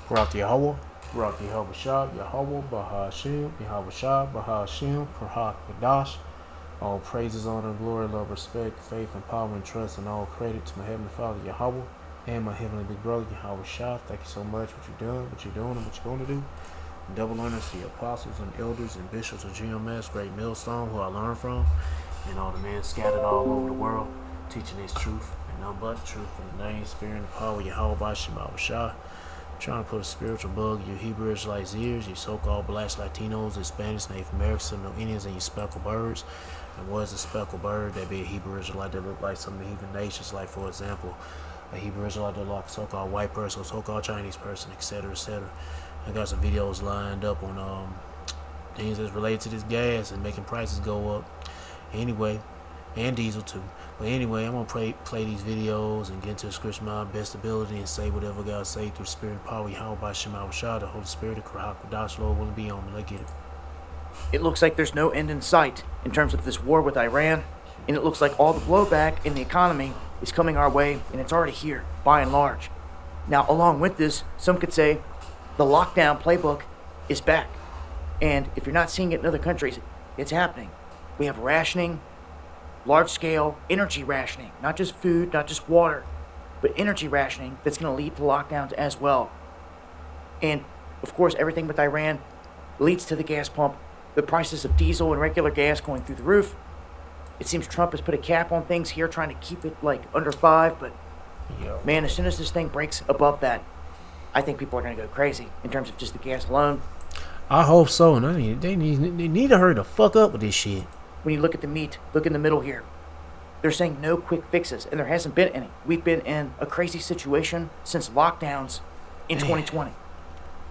Barak Yahweh, Barak Yahweh Shah, Yahweh, Bahashim, Yahweh Shah, Bahashim, Perhak Kadash. All praises, honor, glory, love, respect, faith, and power, and trust, and all credit to my Heavenly Father, Yahweh, and my Heavenly Big Brother, Yahweh Shah. Thank you so much for what you're doing, and what you're going to do. Double honors to the apostles and elders and bishops of GMS, Great Millstone, who I learned from, and all the men scattered all over the world, teaching His truth, and none but the truth, in the name, spirit, and power, Yahweh Bashim Shah. Trying to put a spiritual bug in your Hebrew Israelites' ears, you so-called blacks, Latinos, Hispanics, Native Americans, Seminole Indians, and you speckled birds. And what is a speckled bird? That be a Hebrew Israelite that look like some of the heathen nations, like, for example, a Hebrew Israelite that look like a so-called white person, or so-called Chinese person, etc., etc. I got some videos lined up on things that's related to this gas and making prices go up. Anyway, and diesel too. But anyway, I'm gonna play these videos and get into the scripture my best ability and say whatever God say through spirit and power. Yahweh by Shema Shah, the Holy Spirit, the Kurhak Kadash, Lord will be on me. Let's get it. It looks like there's no end in sight in terms of this war with Iran, and it looks like all the blowback in the economy is coming our way, and it's already here, by and large. Now, along with this, some could say the lockdown playbook is back, and if you're not seeing it in other countries, it's happening. We have rationing, large-scale energy rationing, not just food, not just water, but energy rationing that's going to lead to lockdowns as well. And, of course, everything with Iran leads to the gas pump, the prices of diesel and regular gas going through the roof. It seems Trump has put a cap on things here, trying to keep it, like, under 5, but, man, as soon as this thing breaks above that, I think people are going to go crazy in terms of just the gas alone. I hope so, and they need to hurry the fuck up with this shit. When you look at the meat, look in the middle here. They're saying no quick fixes, and there hasn't been any. We've been in a crazy situation since lockdowns in 2020.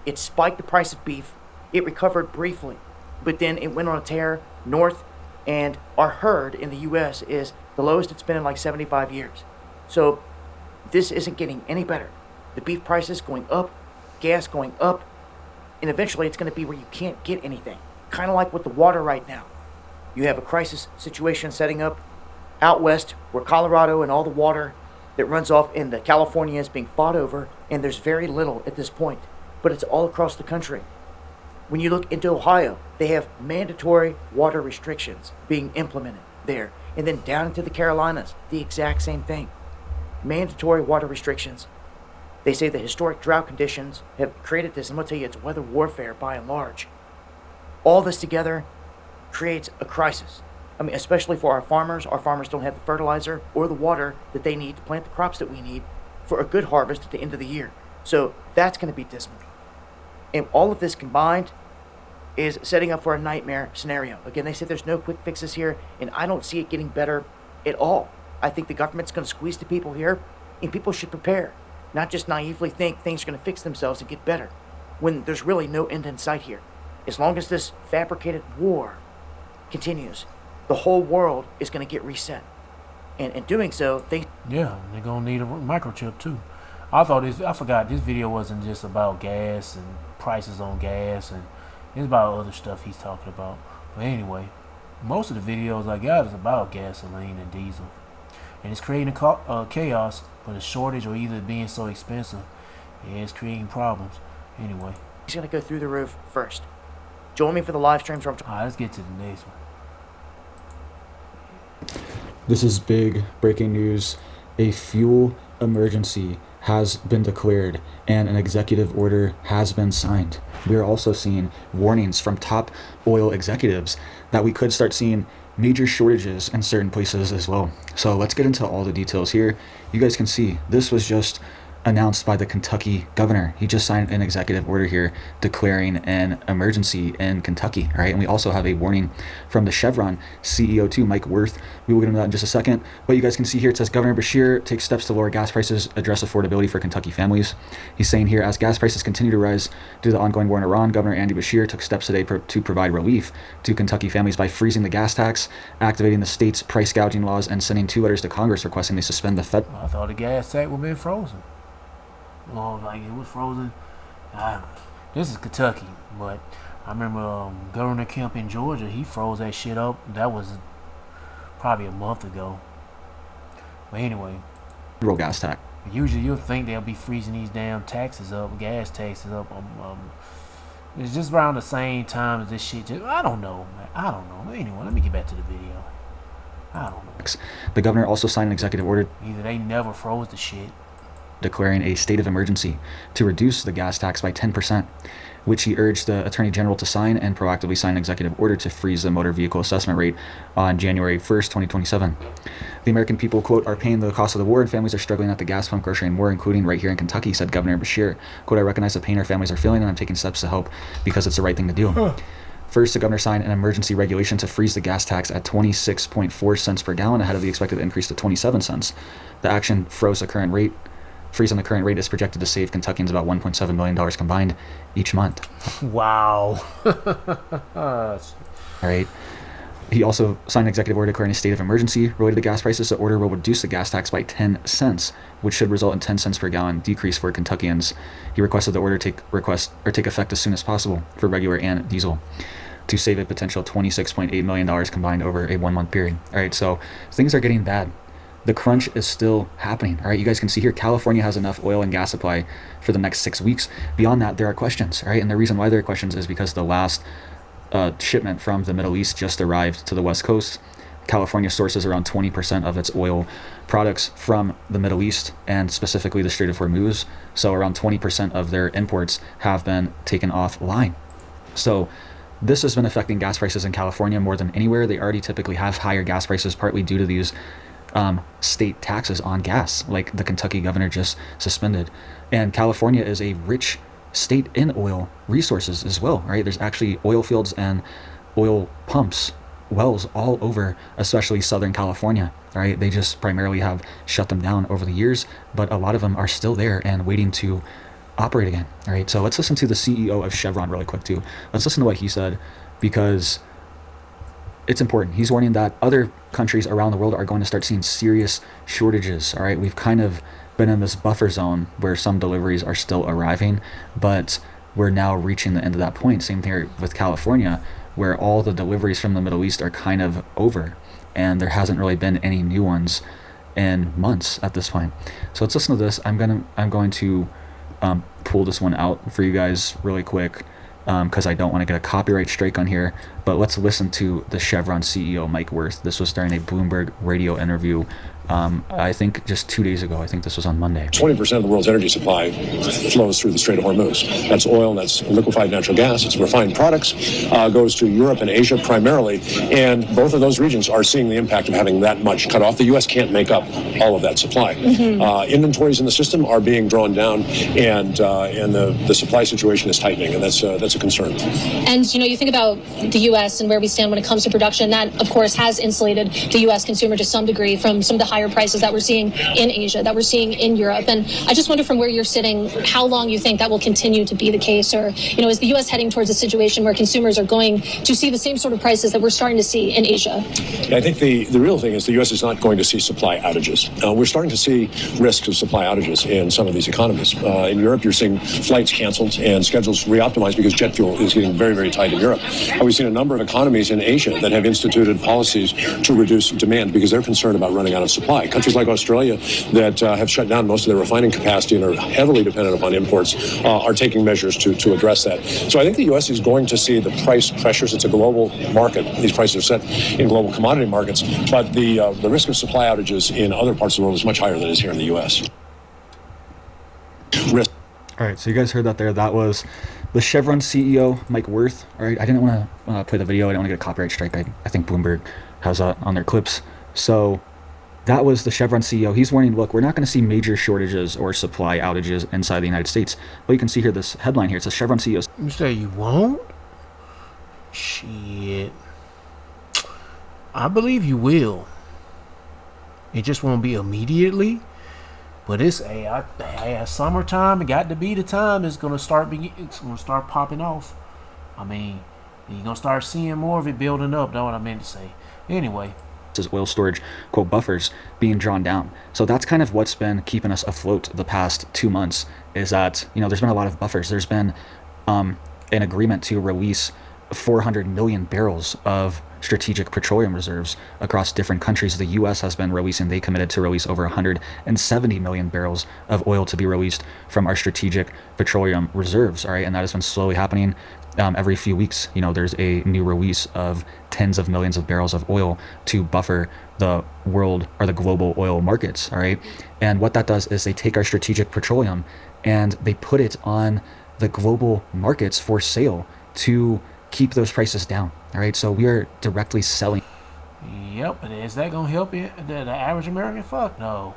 It spiked the price of beef. It recovered briefly, but then it went on a tear north, and our herd in the U.S. is the lowest it's been in like 75 years. So this isn't getting any better. The beef prices going up, gas going up, and eventually it's going to be where you can't get anything. Kind of like with the water right now. You have a crisis situation setting up out west where Colorado and all the water that runs off into California is being fought over, and there's very little at this point, but it's all across the country. When you look into Ohio, they have mandatory water restrictions being implemented there. And then down into the Carolinas, the exact same thing. Mandatory water restrictions. They say the historic drought conditions have created this, and I'm going to tell you, it's weather warfare by and large. All this together creates a crisis. I mean, especially for our farmers. Our farmers don't have the fertilizer or the water that they need to plant the crops that we need for a good harvest at the end of the year. So that's going to be dismal. And all of this combined is setting up for a nightmare scenario. Again, they say there's no quick fixes here, and I don't see it getting better at all. I think the government's going to squeeze the people here, and people should prepare. Not just naively think things are going to fix themselves and get better, when there's really no end in sight here. As long as this fabricated war continues, the whole world is going to get reset. And in doing so, they're going to need a microchip too. I forgot this video wasn't just about gas and prices on gas, and it's about other stuff he's talking about. But anyway, most of the videos I got is about gasoline and diesel. And it's creating chaos, but a shortage or either being so expensive, it's creating problems. Anyway. He's going to go through the roof first. Join me for the live streams. Alright, let's get to the next one. This is big breaking news. A fuel emergency has been declared and an executive order has been signed. We are also seeing warnings from top oil executives that we could start seeing major shortages in certain places as well. So let's get into all the details here. You guys can see this was just announced by the Kentucky governor. He just signed an executive order here declaring an emergency in Kentucky, right? And we also have a warning from the Chevron CEO too, Mike Wirth. We will get into that in just a second. But you guys can see here, it says Governor Beshear takes steps to lower gas prices, address affordability for Kentucky families. He's saying here, as gas prices continue to rise due to the ongoing war in Iran, Governor Andy Beshear took steps today to provide relief to Kentucky families by freezing the gas tax, activating the state's price gouging laws, and sending 2 letters to Congress requesting they suspend the Fed. I thought the gas tax would be frozen. Well, like it was frozen. This is Kentucky, but I remember Governor Kemp in Georgia, he froze that shit up. That was probably a month ago. But anyway. Federal gas tax. Usually you'll think they'll be freezing these damn taxes up, gas taxes up. It's just around the same time as this shit. I don't know, man. I don't know. Anyway, let me get back to the video. I don't know. The governor also signed an executive order Either they never froze the shit. declaring a state of emergency to reduce the gas tax by 10%, which he urged the Attorney General to sign and proactively sign an executive order to freeze the motor vehicle assessment rate on January 1st, 2027. The American people, quote, are paying the cost of the war and families are struggling at the gas pump, grocery, and more, including right here in Kentucky, said Governor Beshear. Quote, I recognize the pain our families are feeling and I'm taking steps to help because it's the right thing to do. First, the governor signed an emergency regulation to freeze the gas tax at 26.4 cents per gallon ahead of the expected increase to 27 cents. The action freezing the current rate is projected to save Kentuckians about $1.7 million combined each month. Wow. All right. He also signed an executive order declaring a state of emergency related to gas prices. The order will reduce the gas tax by 10 cents, which should result in 10 cents per gallon decrease for Kentuckians. He requested the order take effect as soon as possible for regular and diesel to save a potential $26.8 million combined over a 1 month period. All right, so things are getting bad. The crunch is still happening. All right, you guys can see here, California has enough oil and gas supply for the next 6 weeks. Beyond that, there are questions, all right? And the reason why there are questions is because the last shipment from the Middle East just arrived to the West Coast. California sources around 20% of its oil products from the Middle East and specifically the Strait of Hormuz. So around 20% of their imports have been taken offline. So this has been affecting gas prices in California more than anywhere. They already typically have higher gas prices, partly due to these state taxes on gas, like the Kentucky governor just suspended. And California is a rich state in oil resources as well, right? There's actually oil fields and oil pumps, wells all over, especially Southern California, right? They just primarily have shut them down over the years, but a lot of them are still there and waiting to operate again, all right? So let's listen to the CEO of Chevron really quick too. Let's listen to what he said, because it's important. He's warning that other countries around the world are going to start seeing serious shortages, all right? We've kind of been in this buffer zone where some deliveries are still arriving, but we're now reaching the end of that point. Same thing with California, where all the deliveries from the Middle East are kind of over, and there hasn't really been any new ones in months at this point. So let's listen to this. I'm going to pull this one out for you guys really quick, because I don't want to get a copyright strike on here. But let's listen to the Chevron CEO, Mike Wirth. This was during a Bloomberg radio interview, I think just 2 days ago. I think this was on Monday. 20% of the world's energy supply flows through the Strait of Hormuz. That's oil, that's liquefied natural gas, it's refined products, goes to Europe and Asia primarily. And both of those regions are seeing the impact of having that much cut off. The U.S. can't make up all of that supply. Inventories in the system are being drawn down, and the supply situation is tightening, and that's a concern. And, you think about the U.S. and where we stand when it comes to production. That, of course, has insulated the U.S. consumer to some degree from some of the higher prices that we're seeing in Asia, that we're seeing in Europe. And I just wonder, from where you're sitting, how long you think that will continue to be the case? Or, is the U.S. heading towards a situation where consumers are going to see the same sort of prices that we're starting to see in Asia? Yeah, I think the real thing is the U.S. is not going to see supply outages. We're starting to see risks of supply outages in some of these economies. In Europe, you're seeing flights canceled and schedules reoptimized because jet fuel is getting very, very tight in Europe. We've seen a number of economies in Asia that have instituted policies to reduce demand because they're concerned about running out of supply. Countries like Australia that have shut down most of their refining capacity and are heavily dependent upon imports are taking measures to address that. So I think the U.S. is going to see the price pressures. It's a global market. These prices are set in global commodity markets, but the risk of supply outages in other parts of the world is much higher than it is here in the U.S. All right, so you guys heard that there. That was the Chevron CEO, Mike Wirth. All right, I didn't want to play the video. I didn't want to get a copyright strike. I think Bloomberg has that on their clips. So that was the Chevron CEO. He's warning, look, we're not going to see major shortages or supply outages inside the United States. But you can see here, this headline here, it says Chevron CEO. You say you won't? Shit. I believe you will. It just won't be immediately. But it's summertime. It got to be the time it's gonna start popping off. I mean, you're gonna start seeing more of it building up. That's what I meant to say. Anyway, As oil storage, quote, buffers being drawn down. So that's kind of what's been keeping us afloat the past 2 months, is that, there's been a lot of buffers. There's been an agreement to release 400 million barrels of strategic petroleum reserves across different countries. The U.S. has been releasing, they committed to release over 170 million barrels of oil to be released from our strategic petroleum reserves, all right? And that has been slowly happening. Every few weeks, there's a new release of tens of millions of barrels of oil to buffer the world or the global oil markets, all right? And what that does is they take our strategic petroleum and they put it on the global markets for sale to keep those prices down, all right? So we are directly selling. Yep, but is that gonna help you, the average American? Fuck no.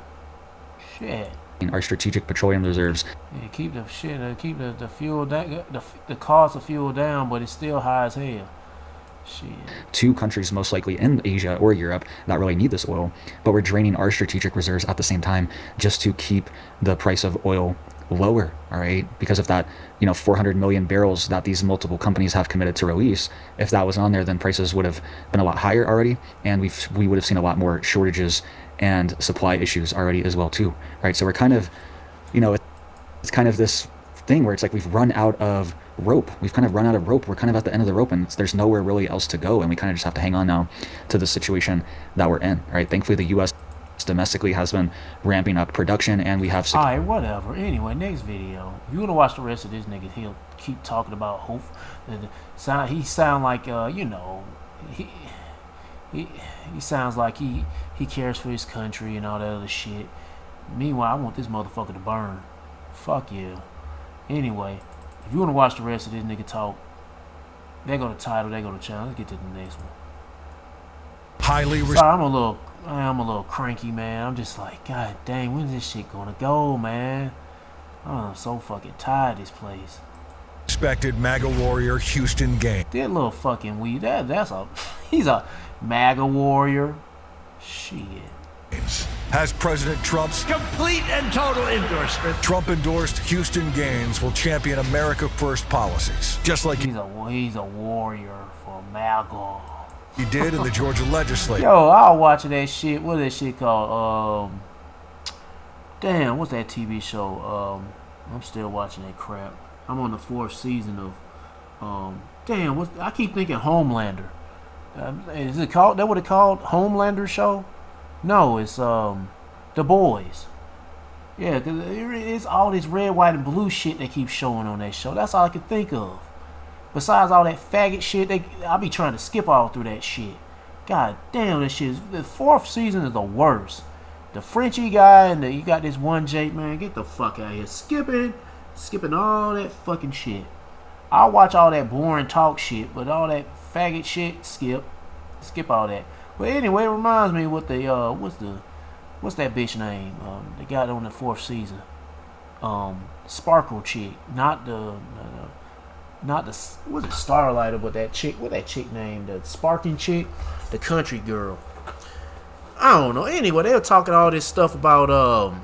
Shit. Our strategic petroleum reserves. Yeah, keep the shit, keep the fuel down, the cost of fuel down, but it's still high as hell. Shit. To countries most likely in Asia or Europe that really need this oil, but we're draining our strategic reserves at the same time just to keep the price of oil lower, all right? Because of that, 400 million barrels that these multiple companies have committed to release, if that was on there, then prices would have been a lot higher already, and we would have seen a lot more shortages and supply issues already as well too, right? So we're kind of, it's kind of this thing where it's like we've run out of rope. We've kind of run out of rope. We're kind of at the end of the rope, and there's nowhere really else to go, and we kind of just have to hang on now to the situation that we're in, right? Thankfully, the U.S. domestically has been ramping up production, and we have... All right, whatever. Anyway, next video. If you want to watch the rest of this nigga, he'll keep talking about hope. He sound like, he sounds like he cares for his country and all that other shit. Meanwhile, I want this motherfucker to burn. Fuck yeah. Anyway, if you want to watch the rest of this nigga talk, they go to title, they go to channel. Let's get to the next one. Sorry, I'm a little cranky, man. I'm just like, God dang, when's this shit gonna go, man? I'm so fucking tired of this place. Respected MAGA warrior Houston Gaines. That little fucking weed, he's a MAGA warrior. Shit. Has President Trump's complete and total endorsement. Trump endorsed Houston Gaines will champion America First policies, just like he's a warrior for MAGA. He did in the Georgia legislature. Yo, I was watching that shit. What is that shit called? Damn, what's that TV show? I'm still watching that crap. I'm on the 4th season of, damn, I keep thinking Homelander. Is it called, that what it called? Homelander show? No, it's, The Boys. Yeah, cause it's all this red, white, and blue shit they keep showing on that show. That's all I can think of. Besides all that faggot shit, I be trying to skip all through that shit. God damn, that shit. The 4th season is the worst. The Frenchie guy and you got this one Jake, man. Get the fuck out of here. Skipping all that fucking shit. I'll watch all that boring talk shit, but all that faggot shit, skip all that. But anyway, it reminds me what the what's that bitch name? They got on the 4th season. Sparkle chick, not the was it Starlighter, but that chick, what that chick named, the sparking chick, the country girl. I don't know. Anyway, they were talking all this stuff about I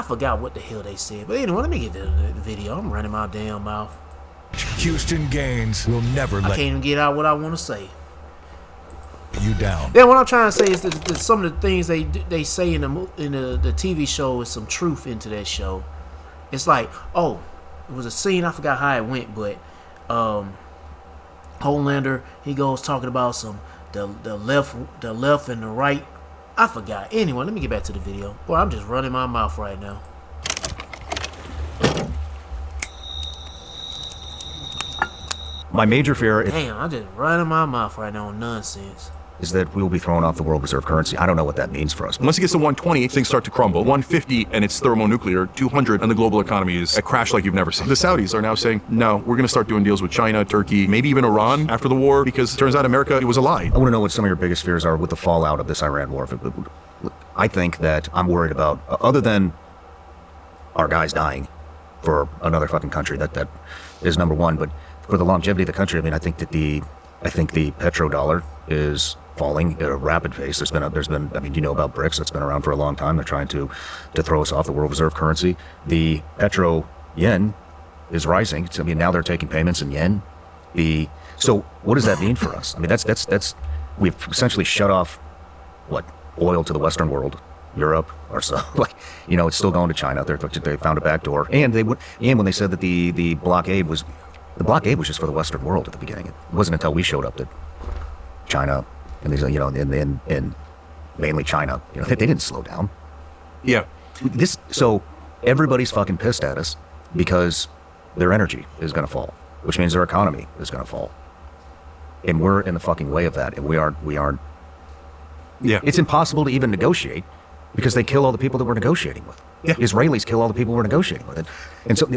forgot what the hell they said. But anyway, let me get to the video. I'm running my damn mouth. Houston Gaines will never I can't even get out what I want to say. You down. Then what I'm trying to say is that some of the things they say in the TV show is some truth into that show. It's like, oh, it was a scene, I forgot how it went, but Homelander, he goes talking about the left and the right. I forgot. Anyway, let me get back to the video. Boy, I'm just running my mouth right now. My major fear Damn, I'm just running my mouth right now on nonsense. is that we will be throwing off the world reserve currency. I don't know what that means for us. Once it gets to 120, things start to crumble. 150, and it's thermonuclear. 200, and the global economy is a crash like you've never seen. The Saudis are now saying, no, we're going to start doing deals with China, Turkey, maybe even Iran after the war, because it turns out America, it was a lie. I want to know what some of your biggest fears are with the fallout of this Iran war. I think that I'm worried about, other than our guys dying for another fucking country, that is number one, but for the longevity of the country, I mean, I think the petrodollar is falling at a rapid pace. There's been, I mean, you know about BRICS. It's been around for a long time. They're trying to throw us off the world reserve currency. The petro yen is rising. I mean, now they're taking payments in yen. So what does that mean for us? I mean, that's we've essentially shut off oil to the Western world, Europe, or so. It's still going to China. They found a back door, and when they said that the blockade was just for the Western world at the beginning. It wasn't until we showed up that China, and these, in mainly China, they didn't slow down. Yeah. So everybody's fucking pissed at us because their energy is going to fall, which means their economy is going to fall. And we're in the fucking way of that. And we aren't. Yeah. It's impossible to even negotiate because they kill all the people that we're negotiating with. Yeah. Israelis kill all the people we're negotiating with. And so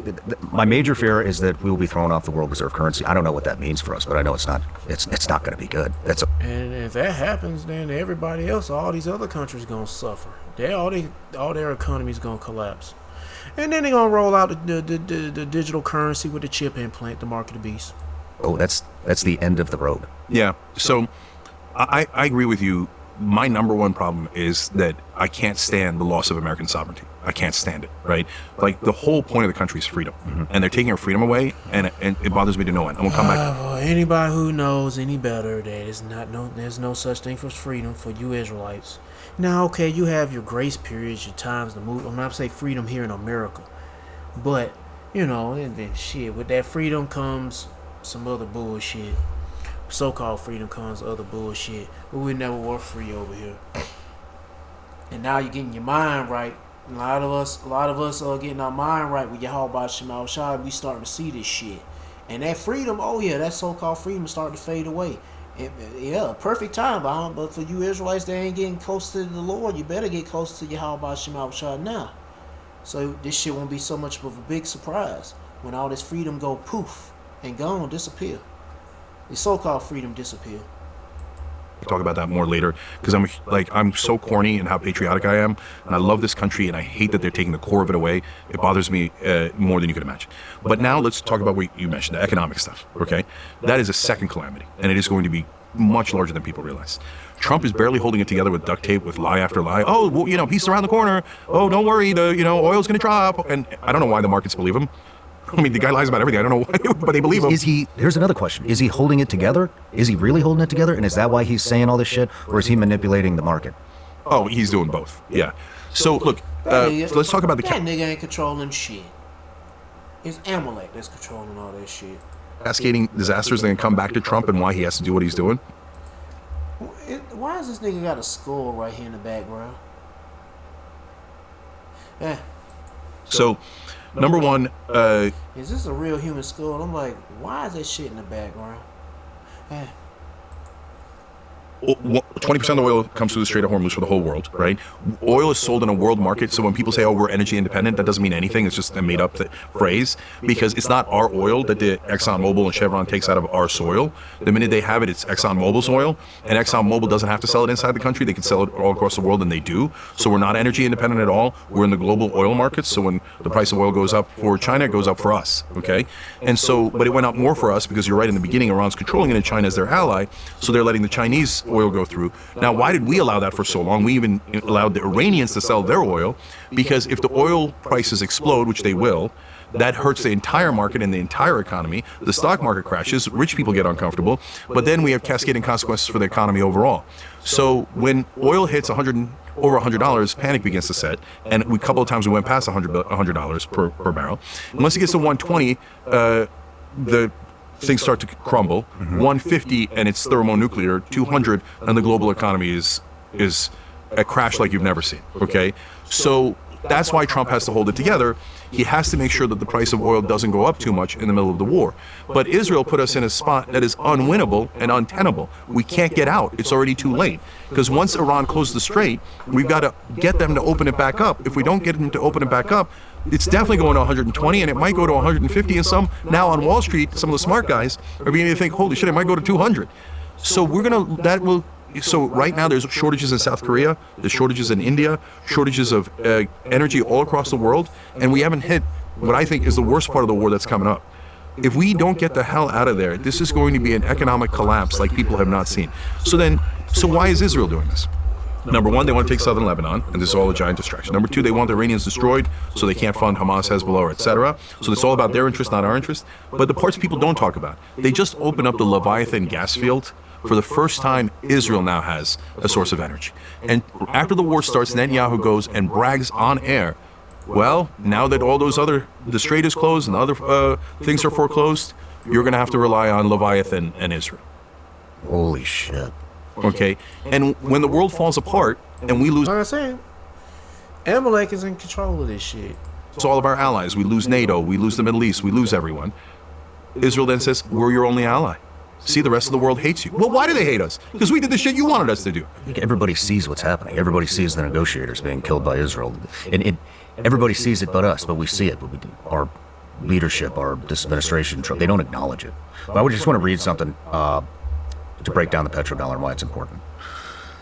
my major fear is that we will be thrown off the world reserve currency. I don't know what that means for us, but I know it's not going to be good. And if that happens, then everybody else, all these other countries, gonna suffer. All their economies gonna collapse. And then they're gonna roll out the digital currency with the chip implant, the mark of the beast. Oh, that's the end of the road. Yeah. So I agree with you. My number one problem is that I can't stand the loss of American sovereignty. I can't stand it, right? Like, the whole point of the country is freedom. And they're taking our freedom away, and it bothers me to no end. I'm going to come back. Well, anybody who knows any better, there's no such thing as freedom for you Israelites. Now, okay, you have your grace periods, your times to move. I'm not saying freedom here in America. But, and then shit, with that freedom comes some other bullshit. So-called freedom comes other bullshit, but we never were free over here. And now you're getting your mind right. A lot of us are getting our mind right with Yahweh Shema Shai. We starting to see this shit, and that freedom, that so-called freedom is starting to fade away. Perfect time, but for you Israelites that ain't getting close to the Lord, you better get close to Yahweh Shema Shai now. So this shit won't be so much of a big surprise when all this freedom go poof and gone, disappear. The so-called freedom disappear. We'll talk about that more later, because I'm so corny in how patriotic I am, and I love this country, and I hate that they're taking the core of it away. It bothers me more than you could imagine. But now let's talk about what you mentioned, the economic stuff. Okay, that is a second calamity, and it is going to be much larger than people realize. Trump is barely holding it together with duct tape, with lie after lie. Oh, well, peace around the corner. Oh, don't worry, oil's going to drop, and I don't know why the markets believe him. I mean, the guy lies about everything. I don't know why, but they believe him. Here's another question. Is he holding it together? Is he really holding it together? And is that why he's saying all this shit? Or is he manipulating the market? Oh, he's doing both. Yeah. So, look, let's talk about the... That nigga ain't controlling shit. It's Amalek that's controlling all that shit. Cascading disasters that can come back to Trump and why he has to do what he's doing. Why is this nigga got a skull right here in the background? So... Number one, is this a real human skull? I'm like, why is that shit in the background? 20% of the oil comes through the Strait of Hormuz for the whole world, right? Oil is sold in a world market, so when people say, oh, we're energy independent, that doesn't mean anything. It's just a made-up phrase, because it's not our oil that the ExxonMobil and Chevron takes out of our soil. The minute they have it, it's ExxonMobil's oil, and ExxonMobil doesn't have to sell it inside the country. They can sell it all across the world, and they do. So we're not energy independent at all. We're in the global oil markets, so when the price of oil goes up for China, it goes up for us, okay? And so, but it went up more for us because you're right, in the beginning, Iran's controlling it and China is their ally, so they're letting the Chinese oil go through. Now, why did we allow that for so long? We even allowed the Iranians to sell their oil, because if the oil prices explode, which they will, that hurts the entire market and the entire economy. The stock market crashes, rich people get uncomfortable, but then we have cascading consequences for the economy overall. So when oil hits over $100, panic begins to set, and a couple of times we went past $100 per barrel. Once it gets to 120, the things start to crumble. 150 and it's thermonuclear. 200 and the global economy is a crash like you've never seen. Okay, so that's why Trump has to hold it together. He has to make sure that the price of oil doesn't go up too much in the middle of the war. But Israel put us in a spot that is unwinnable and untenable. We can't get out. It's already too late. Because once Iran closes the strait, we've got to get them to open it back up. If we don't get them to open it back up, it's definitely going to 120, and it might go to 150. And some now on Wall Street, some of the smart guys are beginning to think, holy shit, it might go to 200. So So right now there's shortages in South Korea, there's shortages in India, shortages of energy all across the world, and we haven't hit what I think is the worst part of the war that's coming up. If we don't get the hell out of there, this is going to be an economic collapse like people have not seen. So why is Israel doing this? Number one, they want to take southern Lebanon, and this is all a giant distraction. Number two, they want the Iranians destroyed so they can't fund Hamas, Hezbollah, etc. So it's all about their interest, not our interest. But the parts people don't talk about, they just opened up the Leviathan gas field. For the first time, Israel now has a source of energy. And after the war starts, Netanyahu goes and brags on air, well, now that the strait is closed and other things are foreclosed, you're going to have to rely on Leviathan and Israel. Holy shit. Okay? And when the world falls apart and we lose Like I said, Amalek is in control of this shit. all of our allies, we lose NATO, we lose the Middle East, we lose everyone, Israel then says, we're your only ally. See, the rest of the world hates you. Well, why do they hate us? Because we did the shit you wanted us to do. I think everybody sees what's happening. Everybody sees the negotiators being killed by Israel. And everybody sees it but us, but we see it. But our leadership, this administration, they don't acknowledge it. But I would just want to read something to break down the petrodollar and why it's important.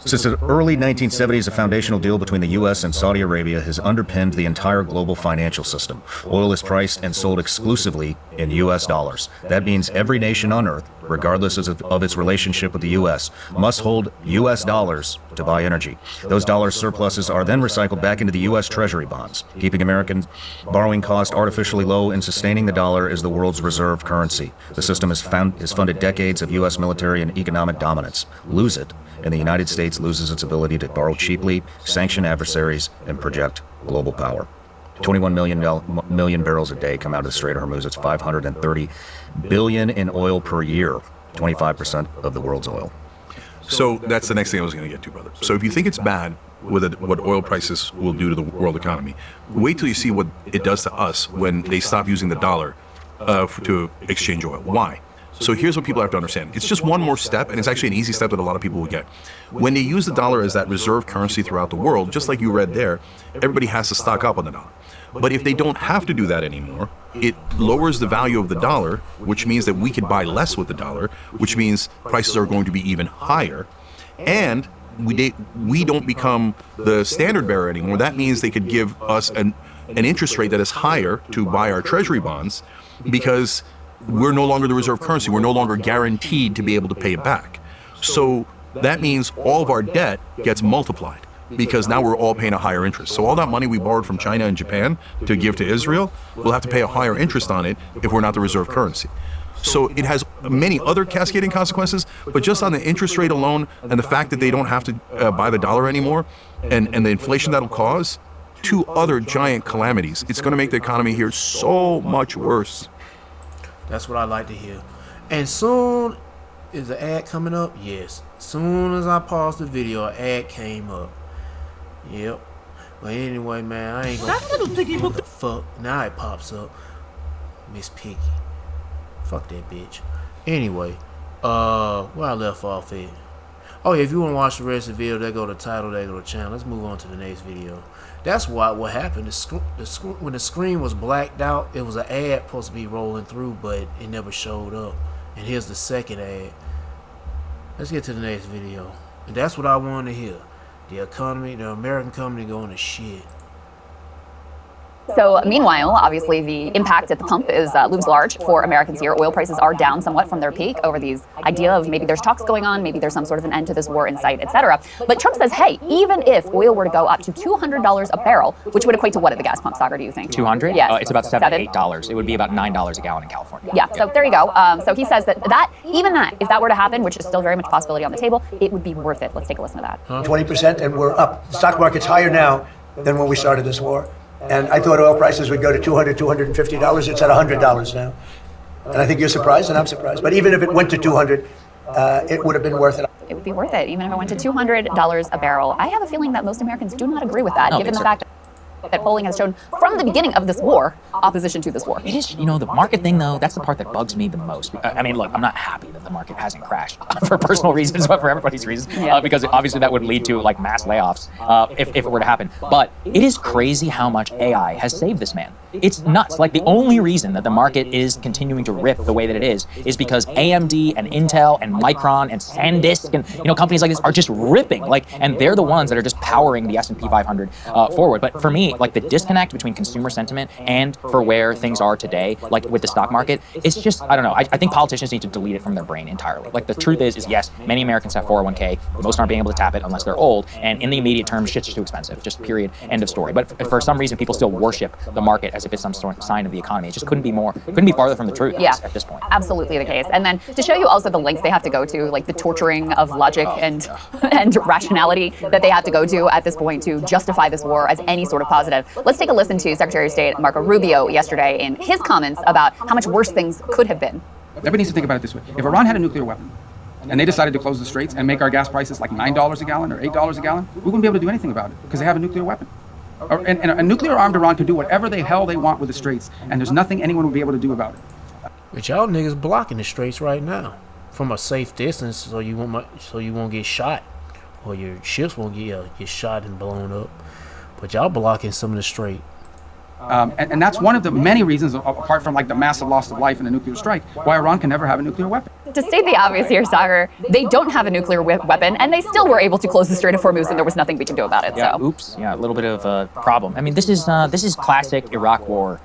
Since the early 1970s, a foundational deal between the U.S. and Saudi Arabia has underpinned the entire global financial system. Oil is priced and sold exclusively in U.S. dollars. That means every nation on Earth, regardless of its relationship with the U.S., must hold U.S. dollars to buy energy. Those dollar surpluses are then recycled back into the U.S. Treasury bonds, keeping American borrowing costs artificially low and sustaining the dollar as the world's reserve currency. The system has funded decades of U.S. military and economic dominance. Lose it, and the United States loses its ability to borrow cheaply, sanction adversaries, and project global power. 21 million barrels a day come out of the Strait of Hormuz. It's 530 billion in oil per year, 25% of the world's oil. So that's the next thing I was going to get to, brother. So if you think it's bad with what oil prices will do to the world economy, wait till you see what it does to us when they stop using the dollar to exchange oil. Why? So here's what people have to understand. It's just one more step, and it's actually an easy step that a lot of people will get. When they use the dollar as that reserve currency throughout the world, just like you read there, everybody has to stock up on the dollar. But if they don't have to do that anymore, it lowers the value of the dollar, which means that we could buy less with the dollar, which means prices are going to be even higher. And we don't become the standard bearer anymore. That means they could give us an interest rate that is higher to buy our treasury bonds because we're no longer the reserve currency. We're no longer guaranteed to be able to pay it back. So that means all of our debt gets multiplied because now we're all paying a higher interest. So all that money we borrowed from China and Japan to give to Israel, we'll have to pay a higher interest on it if we're not the reserve currency. So it has many other cascading consequences, but just on the interest rate alone and the fact that they don't have to buy the dollar anymore and the inflation that'll cause, two other giant calamities. It's going to make the economy here so much worse. That's what I like to hear. And soon, is the ad coming up? Yes. Soon as I paused the video, an ad came up. Yep. But anyway, man, I ain't gonna... That little thingy, what the fuck? Now it pops up. Miss Piggy. Fuck that bitch. Anyway, where I left off at. Oh yeah, if you want to watch the rest of the video, they go to the title, they go to the channel. Let's move on to the next video. That's what happened. When the screen was blacked out, it was an ad supposed to be rolling through, but it never showed up. And here's the second ad. Let's get to the next video. And that's what I wanted to hear. The economy, the American company going to shit. So meanwhile, obviously the impact at the pump is looms large for Americans here. Oil prices are down somewhat from their peak over these idea of maybe there's talks going on, maybe there's some sort of an end to this war in sight, etc. But Trump says, hey, even if oil were to go up to $200 a barrel, which would equate to what at the gas pump, Sagar, do you think? 200? Yes. It's about $7, $8. It would be about $9 a gallon in California. Yeah, so there you go. So he says that even if that were to happen, which is still very much a possibility on the table, it would be worth it. Let's take a listen to that. 20% and we're up. The stock market's higher now than when we started this war. And I thought oil prices would go to $200, $250. It's at $100 now. And I think you're surprised, and I'm surprised. But even if it went to 200, it would have been worth it. It would be worth it, even if it went to $200 a barrel. I have a feeling that most Americans do not agree with that, given the fact that polling has shown from the beginning of this war opposition to this war. It is, the market thing, though, that's the part that bugs me the most. I mean, look, I'm not happy that the market hasn't crashed for personal reasons, but for everybody's reasons, because obviously that would lead to mass layoffs if it were to happen. But it is crazy how much AI has saved this man. It's nuts. Like, the only reason that the market is continuing to rip the way that it is because AMD and Intel and Micron and SanDisk and companies like this are just ripping. And they're the ones that are just powering the S&P 500 forward. But for me, the disconnect between consumer sentiment and for where things are today, with the stock market, it's just, I don't know. I think politicians need to delete it from their brain entirely. The truth is yes, many Americans have 401k. Most aren't being able to tap it unless they're old. And in the immediate term, shit's just too expensive. Just period. End of story. But for some reason, people still worship the market as if it's some sort of sign of the economy. It just couldn't be farther from the truth at this point. Absolutely the case. And then to show you also the lengths they have to go to, the torturing of logic and rationality that they have to go to at this point to justify this war as any sort of positive. Let's take a listen to Secretary of State Marco Rubio yesterday in his comments about how much worse things could have been. Everybody needs to think about it this way. If Iran had a nuclear weapon, and they decided to close the straits and make our gas prices like $9 a gallon or $8 a gallon, we wouldn't be able to do anything about it because they have a nuclear weapon. And a nuclear-armed Iran can do whatever the hell they want with the straits, and there's nothing anyone will be able to do about it. But y'all niggas blocking the straits right now from a safe distance, so you won't get shot, or your ships won't get shot and blown up. But y'all blocking some of the strait. And that's one of the many reasons, apart from like the massive loss of life in a nuclear strike, why Iran can never have a nuclear weapon. To state the obvious here, Sagar, they don't have a nuclear weapon, and they still were able to close the Strait of Hormuz, and there was nothing we could do about it. Yeah, So, oops. Yeah, a little bit of a problem. I mean, this is classic Iraq War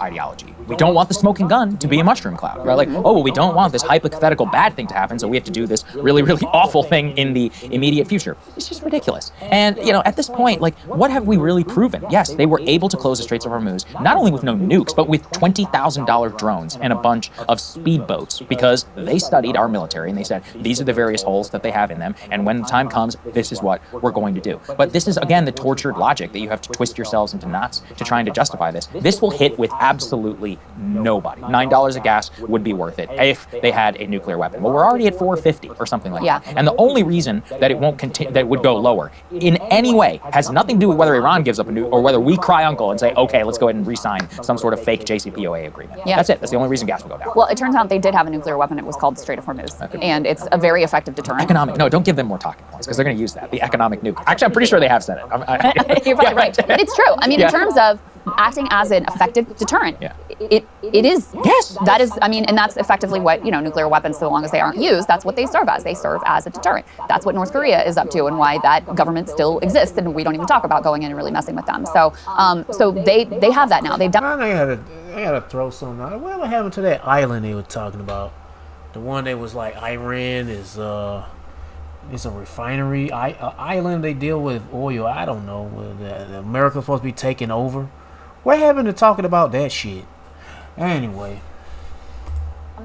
ideology. We don't want the smoking gun to be a mushroom cloud, right? Like, oh, well, we don't want this hypothetical bad thing to happen, so we have to do this really, really awful thing in the immediate future. It's just ridiculous. And, at this point, like, what have we really proven? Yes, they were able to close the Straits of Hormuz, not only with no nukes, but with $20,000 drones and a bunch of speedboats, because they studied our military and they said, these are the various holes that they have in them, and when the time comes, this is what we're going to do. But this is, again, the tortured logic that you have to twist yourselves into knots to trying to justify this. This will hit with absolutely nobody. $9 of gas would be worth it if they had a nuclear weapon. Well, we're already at $4.50 or something like that. And the only reason that it won't continue, that it would go lower in any way, has nothing to do with whether Iran gives up a nuke or whether we cry uncle and say, okay, let's go ahead and re-sign some sort of fake JCPOA agreement. Yeah. That's it. That's the only reason gas will go down. well, it turns out they did have a nuclear weapon. It was called the Strait of Hormuz, and it's a very effective deterrent. Economic. No, don't give them more talking points because they're going to use that. The economic nuke. Actually, I'm pretty sure they have said it. You're probably right. But it's true. I mean, in terms of acting as an effective deterrent, it is. Yes. That is, I mean, and that's effectively what, nuclear weapons, so long as they aren't used, that's what they serve as. They serve as a deterrent. That's what North Korea is up to and why that government still exists, and we don't even talk about going in and really messing with them. So so they have that now. They've done. I gotta throw something out. What happened to that island they were talking about? The one that was like Iran is it's a refinery island. They deal with oil. I don't know. America's supposed to be taking over. What happened to talking about that shit? Anyway,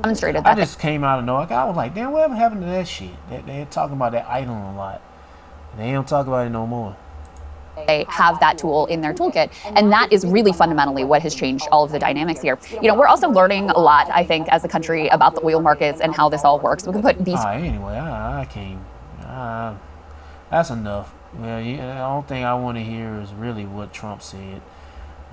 Demonstrated that. I just came out of nowhere. I was like, damn, whatever happened to that shit? They're talking about that island a lot. And they don't talk about it no more. They have that tool in their toolkit, and that is really fundamentally what has changed all of the dynamics here. We're also learning a lot, I think, as a country about the oil markets and how this all works. We can put these. Anyway, I can't. That's enough. Well, the only thing I want to hear is really what Trump said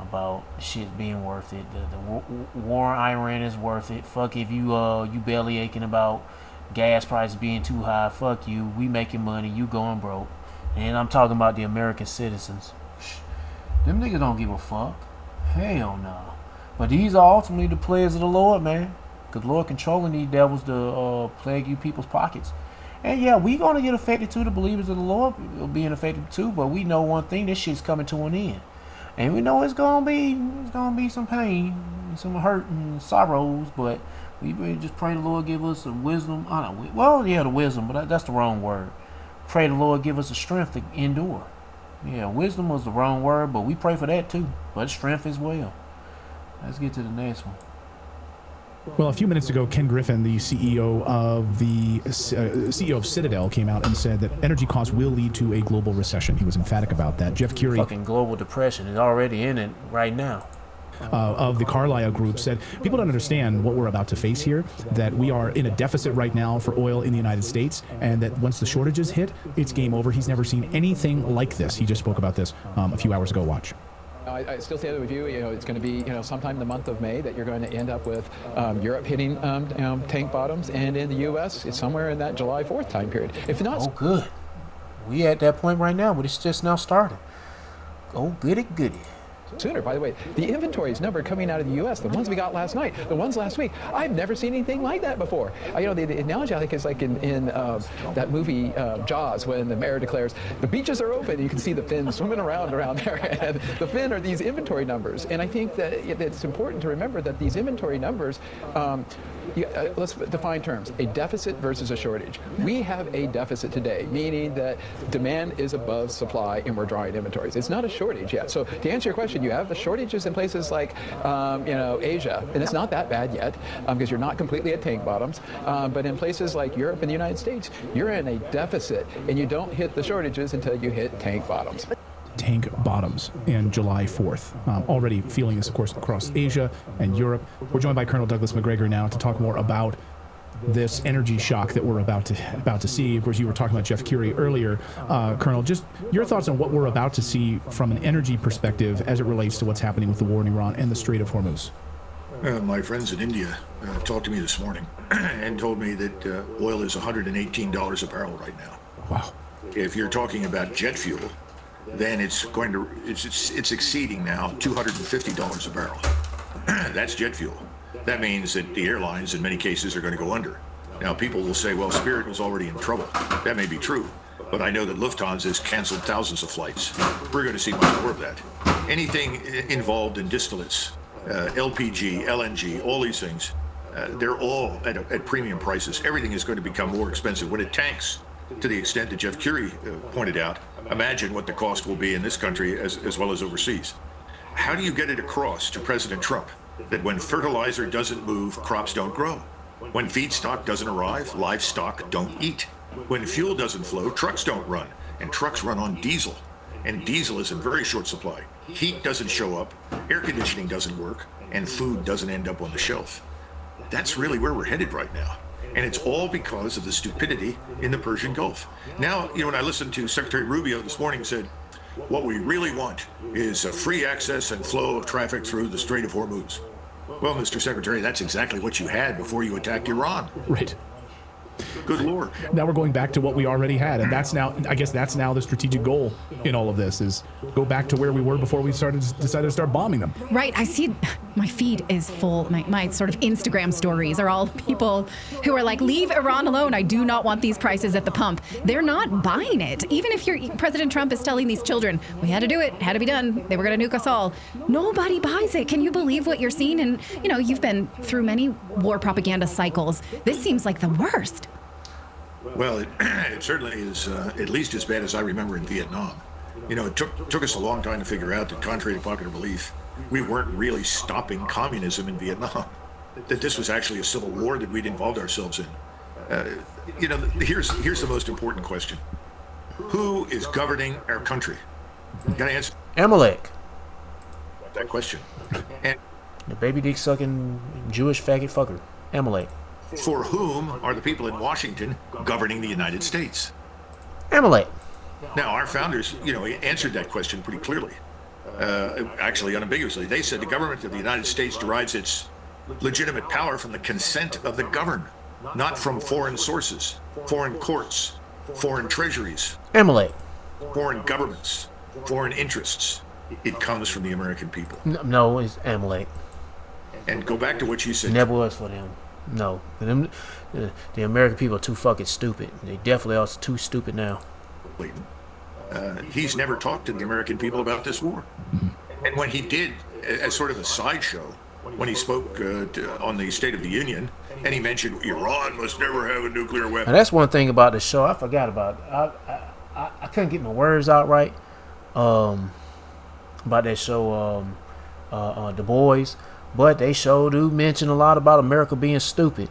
about shit being worth it. The war in Iran is worth it. Fuck if you belly aching about gas prices being too high. Fuck you. We making money. You going broke. And I'm talking about the American citizens. Them niggas don't give a fuck. Hell no. But these are ultimately the players of the Lord, man. Because the Lord controlling these devils to plague you people's pockets. And yeah, we going to get affected too. The believers of the Lord are being affected too. But we know one thing. This shit's coming to an end. And we know it's gonna be some pain, some hurt and sorrows, but we just pray the Lord give us the wisdom. The wisdom, but that's the wrong word. Pray the Lord give us the strength to endure. Yeah, wisdom was the wrong word, but we pray for that too. But strength as well. Let's get to the next one. Well, a few minutes ago, Ken Griffin, the CEO of Citadel, came out and said that energy costs will lead to a global recession. He was emphatic about that. Jeff Curie, fucking global depression, is already in it right now. Of the Carlyle Group, said people don't understand what we're about to face here, that we are in a deficit right now for oil in the United States, and that once the shortages hit, it's game over. He's never seen anything like this. He just spoke about this a few hours ago. Watch. I still say that with you. It's going to be sometime in the month of May that you're going to end up with Europe hitting tank bottoms, and in the U.S. it's somewhere in that July 4th time period. If not, oh good, we at that point right now, but it's just now starting. Oh goody. Sooner, by the way, the inventories number coming out of the U.S., the ones we got last night, the ones last week, I've never seen anything like that before. The analogy I think is like in that movie Jaws, when the mayor declares the beaches are open, and you can see the fins swimming around there, and the fin are these inventory numbers. And I think that it's important to remember that these inventory numbers. Let's define terms. A deficit versus a shortage. We have a deficit today, meaning that demand is above supply and we're drawing inventories. It's not a shortage yet. So to answer your question, you have the shortages in places like Asia, and it's not that bad yet because you're not completely at tank bottoms. But in places like Europe and the United States, you're in a deficit and you don't hit the shortages until you hit tank bottoms. Tank bottoms in July 4th. Already feeling this, of course, across Asia and Europe. We're joined by Colonel Douglas Macgregor now to talk more about this energy shock that we're about to see. Of course, you were talking about Jeff Curie earlier, Colonel. Just your thoughts on what we're about to see from an energy perspective as it relates to what's happening with the war in Iran and the Strait of Hormuz. My friends in India talked to me this morning and told me that oil is $118 a barrel right now. Wow. If you're talking about jet fuel, then it's exceeding now $250 a barrel. That's jet fuel. That means that the airlines in many cases are going to go under. Now people will say, well, Spirit was already in trouble. That may be true, but I know that Lufthansa has canceled thousands of flights. We're going to see much more of that. Anything involved in distillates, LPG, LNG, all these things, they're all at premium prices. Everything is going to become more expensive. When it tanks to the extent that Jeff Curie pointed out, imagine what the cost will be in this country as well as overseas. How do you get it across to President Trump that when fertilizer doesn't move, crops don't grow? When feedstock doesn't arrive, livestock don't eat. When fuel doesn't flow, trucks don't run, and trucks run on diesel. And diesel is in very short supply. Heat doesn't show up, air conditioning doesn't work, and food doesn't end up on the shelf. That's really where we're headed right now. And it's all because of the stupidity in the Persian Gulf. Now, when I listened to Secretary Rubio this morning said, what we really want is a free access and flow of traffic through the Strait of Hormuz. Well, Mr. Secretary, that's exactly what you had before you attacked Iran. Right. Good Lord. Now we're going back to what we already had, and that's now, I guess that's now the strategic goal in all of this, is go back to where we were before we decided to start bombing them. Right. I see my feed is full. My sort of Instagram stories are all people who are like, leave Iran alone. I do not want these prices at the pump. They're not buying it. Even if President Trump is telling these children, we had to do it, had to be done, they were going to nuke us all. Nobody buys it. Can you believe what you're seeing? And, you've been through many war propaganda cycles. This seems like the worst. Well, it certainly is at least as bad as I remember in Vietnam. It took us a long time to figure out that, contrary to popular belief, we weren't really stopping communism in Vietnam, that this was actually a civil war that we'd involved ourselves in. Here's the most important question. Who is governing our country? Can I answer Amalek. that question? And the baby dick sucking Jewish faggot fucker. Amalek. For whom are the people in Washington governing the United States? Amalek. Now, our founders, answered that question pretty clearly. Actually, unambiguously. They said the government of the United States derives its legitimate power from the consent of the governed, not from foreign sources, foreign courts, foreign treasuries, Amalek. foreign governments, foreign interests. It comes from the American people. No, it's Amalek. And go back to what you said. It never was for them. No, the American people are too fucking stupid. They definitely are too stupid now. He's never talked to the American people about this war. And when he did, as sort of a sideshow, when he spoke on the State of the Union, and he mentioned Iran must never have a nuclear weapon. And that's one thing about the show I forgot about. I couldn't get my words out right about that show, The Boys. But they sure do mention a lot about America being stupid.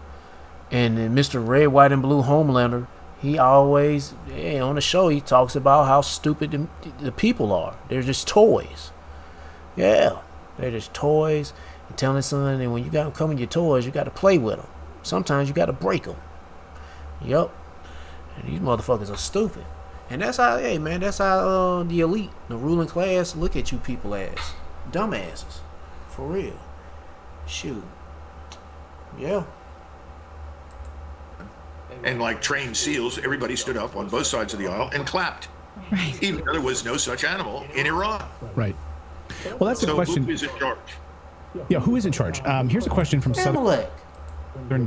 And Mr. Red, White, and Blue Homelander, he always, on the show, he talks about how stupid the people are. They're just toys. Yeah, they're just toys. And telling his son, and when you got them coming your toys, you got to play with them. Sometimes you got to break them. Yup. And these motherfuckers are stupid. And that's how, that's how the elite, the ruling class, look at you people as dumbasses. For real. Shoot. Yeah. And like trained seals, everybody stood up on both sides of the aisle and clapped. Right. Even though there was no such animal in Iran. Right. Well, that's the question. Who is in charge? Yeah, who is in charge? Here's a question from Southern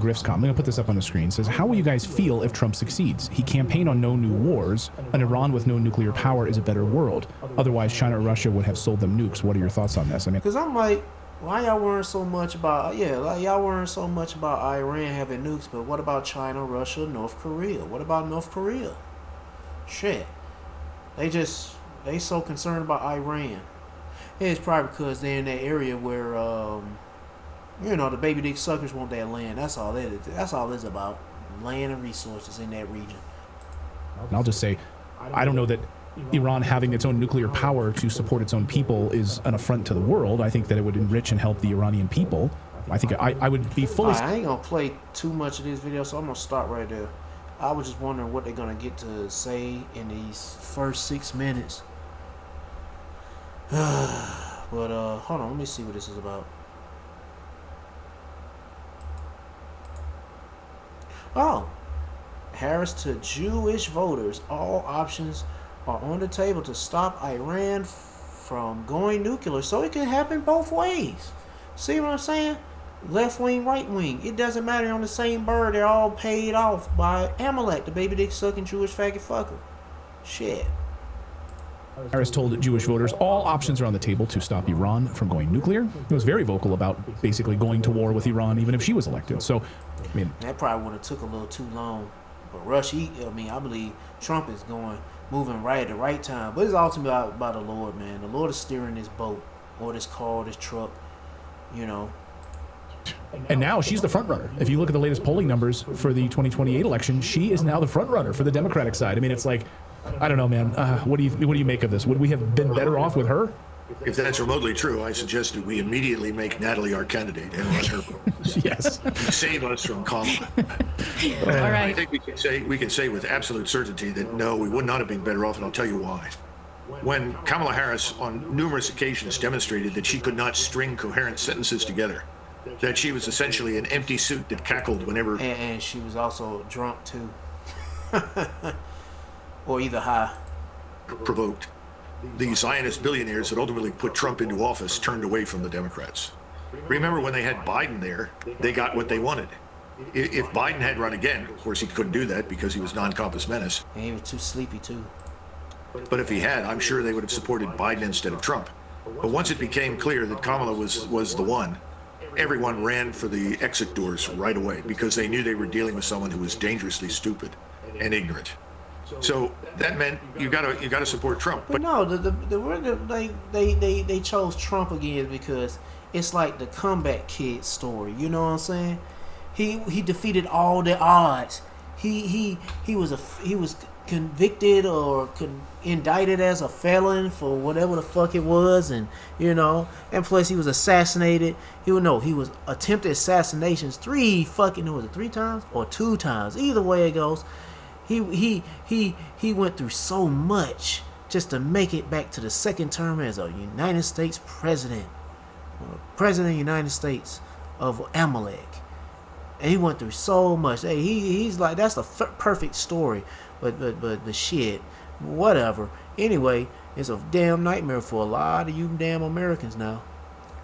Griffscom. I'm going to put this up on the screen. It says, how will you guys feel if Trump succeeds? He campaigned on no new wars. An Iran with no nuclear power is a better world. Otherwise, China or Russia would have sold them nukes. What are your thoughts on this? Because I'm like, why y'all worrying so much about, y'all worrying so much about Iran having nukes, but what about China, Russia, North Korea? What about North Korea? Shit. They so concerned about Iran. It's probably because they're in that area where, the baby dick suckers want that land. That's all that is. That's all it's about. Land and resources in that region. And I'll just say, I don't know that Iran having its own nuclear power to support its own people is an affront to the world. I think that it would enrich and help the Iranian people. I think I would be fully. I ain't gonna play too much of this video, so I'm gonna start right there. I was just wondering what they're gonna get to say in these first 6 minutes. But hold on, let me see what this is about. Oh, Harris to Jewish voters: all options are on the table to stop Iran from going nuclear, so it can happen both ways. See what I'm saying? Left wing, right wing. It doesn't matter. On the same bird, they're all paid off by Amalek, the baby dick sucking Jewish faggot fucker. Shit. Harris told Jewish voters all options are on the table to stop Iran from going nuclear. He was very vocal about basically going to war with Iran, even if she was elected. So, I mean, that probably would have took a little too long. But Rush, I believe Trump is moving right at the right time. But it's ultimately about the Lord, man. The Lord is steering this boat or this car, this truck, you know. And now she's the front runner. If you look at the latest polling numbers for the 2028 election, she is now the front runner for the Democratic side. I mean, it's like, I don't know, man. What do you make of this? Would we have been better off with her? If that's remotely true, I suggest that we immediately make Natalie our candidate and run her. Yes. Save us from Kamala. All right. I think we can say with absolute certainty that no, we would not have been better off, and I'll tell you why. When Kamala Harris on numerous occasions demonstrated that she could not string coherent sentences together, that she was essentially an empty suit that cackled whenever. And she was also drunk too, or either high. Provoked. The Zionist billionaires that ultimately put Trump into office turned away from the Democrats. Remember when they had Biden there, they got what they wanted. If Biden had run again, of course he couldn't do that because he was non-compos menace. And he was too sleepy too. But if he had, I'm sure they would have supported Biden instead of Trump. But once it became clear that Kamala was the one, everyone ran for the exit doors right away because they knew they were dealing with someone who was dangerously stupid and ignorant. So that meant you gotta support Trump. But no, they chose Trump again because it's like the comeback kid story. You know what I'm saying? He defeated all the odds. He was convicted or indicted as a felon for whatever the fuck it was, and and plus he was assassinated. He was attempted assassinations 3 times or 2 times. Either way it goes. He went through so much just to make it back to the second term as a United States president, president of the United States of Amalek, and he went through so much. Hey, he's like, that's the perfect story, but shit, whatever. Anyway, it's a damn nightmare for a lot of you damn Americans now,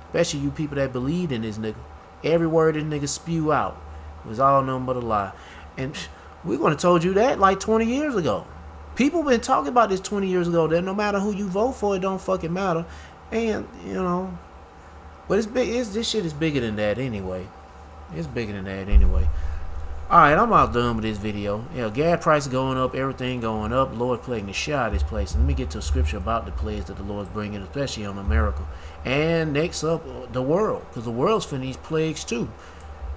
especially you people that believed in this nigga. Every word this nigga spew out was all nothing but a lie, and we would have told you that like 20 years ago. People been talking about this 20 years ago, that no matter who you vote for, it don't fucking matter. And, but it's big. This shit is bigger than that anyway. It's bigger than that anyway. Alright, I'm all done with this video. Gas prices going up, everything going up. Lord plaguing the shit out of this place. Let me get to a scripture about the plagues that the Lord's bringing, especially on America. And next up, the world. Because the world's finna these plagues too.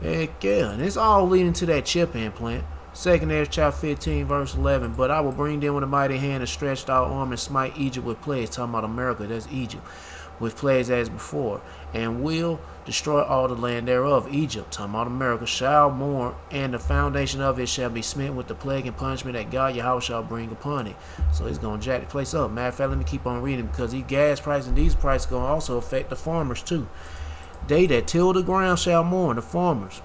Heck yeah. And it's all leading to that chip implant. 2nd Ezra chapter 15 verse 11. But I will bring them with a mighty hand and stretched out arm and smite Egypt with plagues. Talking about America, that's Egypt. With plagues as before. And will destroy all the land thereof. Egypt, talking about America, shall mourn, and the foundation of it shall be smitten with the plague and punishment that God Yahweh shall bring upon it. So he's going to jack the place up. Matter of fact, let me keep on reading, because these gas prices and these prices going to also affect the farmers too. They that till the ground shall mourn, the farmers.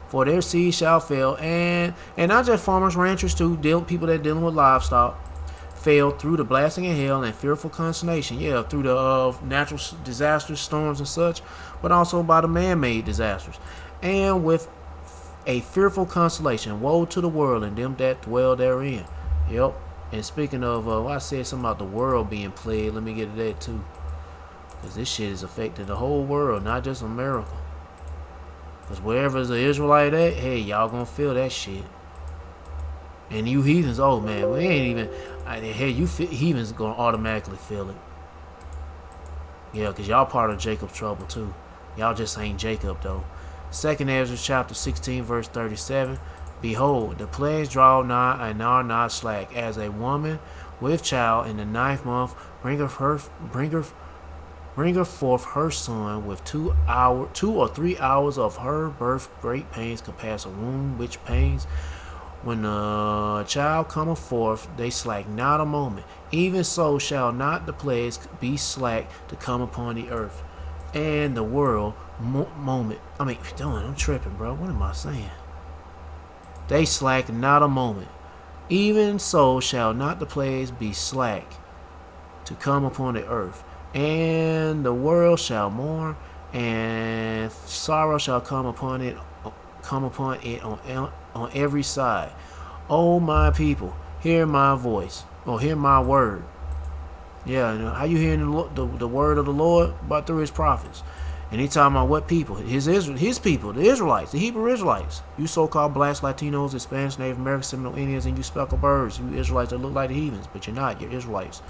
For their seed shall fail, and not just farmers, ranchers too, people that dealing with livestock, fail through the blasting of hell and fearful consternation. Yeah, through the natural disasters, storms and such, but also by the man-made disasters. And with a fearful constellation, woe to the world and them that dwell therein. Yep. And speaking of, I said something about the world being plagued. Let me get to that too, because this shit is affecting the whole world, not just America. Because wherever's an Israelite at, hey, y'all gonna feel that shit. And you heathens, oh man, we ain't even, hey, you heathens gonna automatically feel it. Yeah, because y'all part of Jacob's trouble too. Y'all just ain't Jacob though. 2nd Ezra chapter 16 verse 37. Behold, the plagues draw nigh and are not slack, as a woman with child in the 9th month bringeth bringeth forth her son with 2 or 3 hours of her birth. Great pains compass a womb, which pains when a child cometh forth, they slack not a moment. Even so shall not the plagues be slack to come upon the earth and the world moment. I'm tripping, bro. What am I saying? They slack not a moment. Even so shall not the plagues be slack to come upon the earth, and the world shall mourn, and sorrow shall come upon it on every side. O my people, hear my voice, or hear my word. Yeah, you know, how you hearing the word of the Lord? But through his prophets. And he talking about what people? His people, the Israelites, the Hebrew Israelites. You so-called blacks, Latinos, Hispanics, Native Americans, Seminole Indians, and you speckled birds. You Israelites that look like the heathens, but you're not. You're Israelites.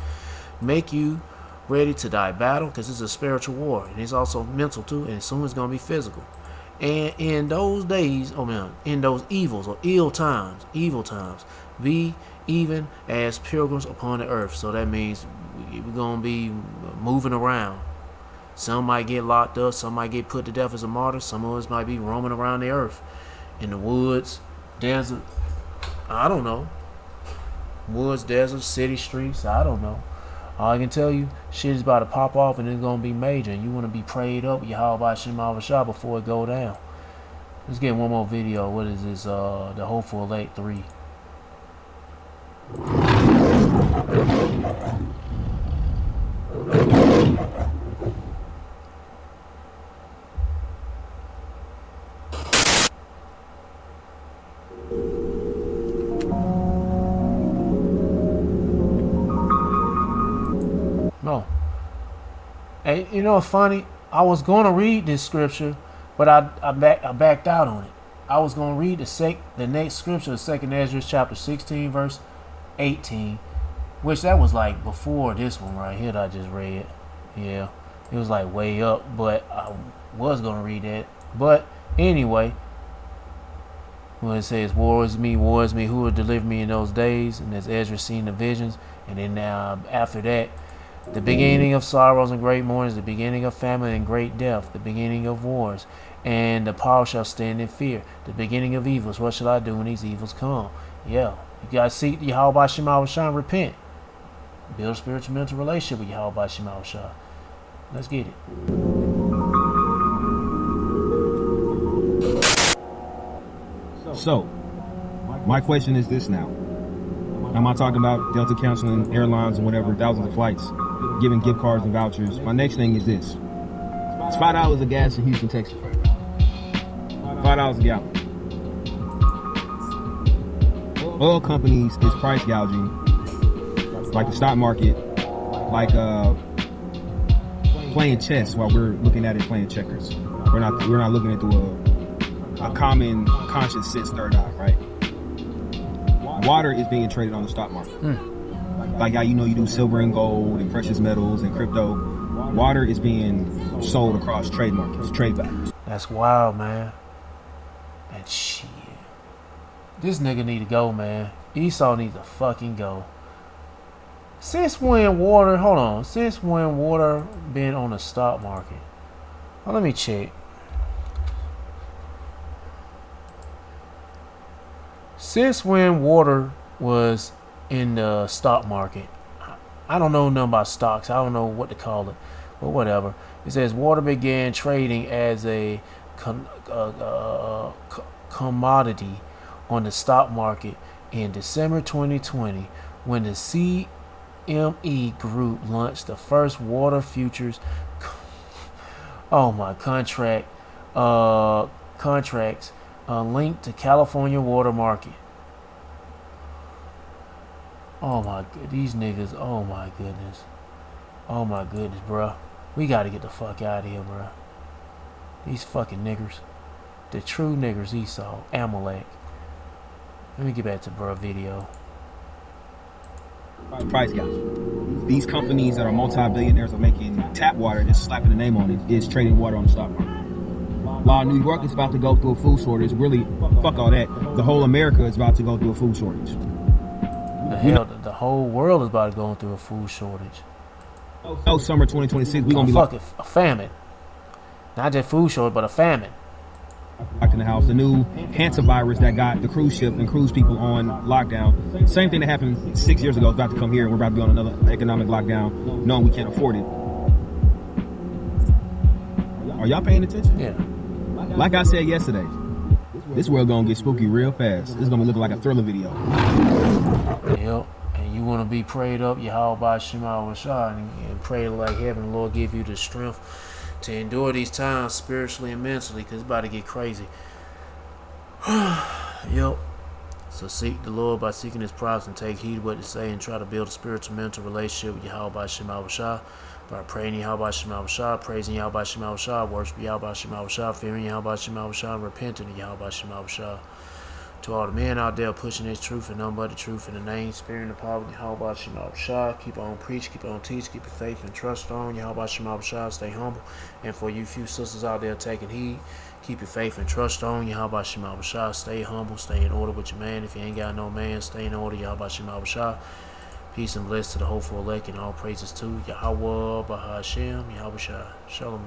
Make you ready to die battle, because it's a spiritual war. And it's also mental too, and soon it's going to be physical. And in those days, in those evils or evil times, be even as pilgrims upon the earth. So that means we're going to be moving around. Some might get locked up, some might get put to death as a martyr, some of us might be roaming around the earth, in the woods, desert, I don't know. Woods, desert, city streets, I don't know. All I can tell you, shit is about to pop off and it's going to be major, and you want to be prayed up, Yahweh Shema Shah, before it go down. Let's get one more video. What is this? The Hopeful Elect 3. No. Hey, you know what's funny? I was going to read this scripture, but I backed out on it. I was going to read the next scripture, 2nd Ezra chapter 16, verse 18, which that was like before this one right here that I just read. Yeah, it was like way up, but I was going to read that. But anyway, when it says, war is me, who will deliver me in those days? And as Ezra seen the visions, and then after that, the beginning of sorrows and great mournings, the beginning of famine and great death, the beginning of wars, and the power shall stand in fear, the beginning of evils. What shall I do when these evils come? Yeah, you guys seek Yahweh Shema Shah, repent. Build a spiritual mental relationship with Yahweh Shema Shah. Let's get it. So, my question is this now. I'm not talking about Delta canceling airlines and whatever, thousands of flights, giving gift cards and vouchers. My next thing is this. It's $5 of gas in Houston, Texas. $5 a gallon. Oil companies is price gouging, like the stock market, like playing chess while we're looking at it playing checkers. We're not looking at through a common conscious sense third eye, right? Water is being traded on the stock market. Like how you do silver and gold and precious metals and crypto. Water is being sold across trade markets, trade values. That's wild, man. And shit. This nigga need to go, man. Esau needs to fucking go. Since when water been on the stock market? Well, let me check. Since when water was in the stock market? I don't know nothing about stocks. I don't know what to call it, but whatever. It says water began trading as a commodity on the stock market in December 2020 when the CME Group launched the first water futures contracts linked to California water market. Oh my god, these niggas, oh my goodness, bruh. We gotta get the fuck out of here, bruh. These fucking niggers, the true niggers, Esau, Amalek. Let me get back to bruh video. Price gouging. These companies that are multi-billionaires are making tap water, just slapping the name on it, is trading water on the stock market. While New York is about to go through a food shortage, really, fuck all that. The whole America is about to go through a food shortage. The whole world is about to go through a food shortage. Oh, summer 2026, we're gonna be fuck it, a famine. Not just food shortage, but a famine. locked in the house. The new hantavirus that got the cruise ship and cruise people on lockdown. Same thing that happened 6 years ago is about to come here, and we're about to be on another economic lockdown, knowing we can't afford it. Are y'all paying attention? Yeah. Like I said yesterday, this world gonna get spooky real fast. This is gonna look like a thriller video. Yep. And you want to be prayed up, Yahweh Shema Shah, and pray like heaven, Lord, give you the strength to endure these times spiritually and mentally, because it's about to get crazy. Yep. So seek the Lord by seeking his prophets and take heed what they say and try to build a spiritual mental relationship with Yahweh Shema Shah by praying Yahweh Shema Shah, praising Yahweh Shema Shah, worshiping Yahweh Shema Shah, fearing Yahweh Shema Shah, and repenting of Yahweh Shema Shah. To all the men out there pushing this truth and none but the truth in the name, sparing the power of Yahweh Shema Shah, keep on preach, keep on teach, keep your faith and trust on Yahweh Shema Shah, stay humble. And for you few sisters out there taking heed, keep your faith and trust on Yahweh Shema Shah, stay humble, stay in order with your man. If you ain't got no man, stay in order, Yahweh Shema Shah. Peace and bliss to the hopeful elect and all praises to Yahweh Bahashem, Yahweh Shah. Shalom.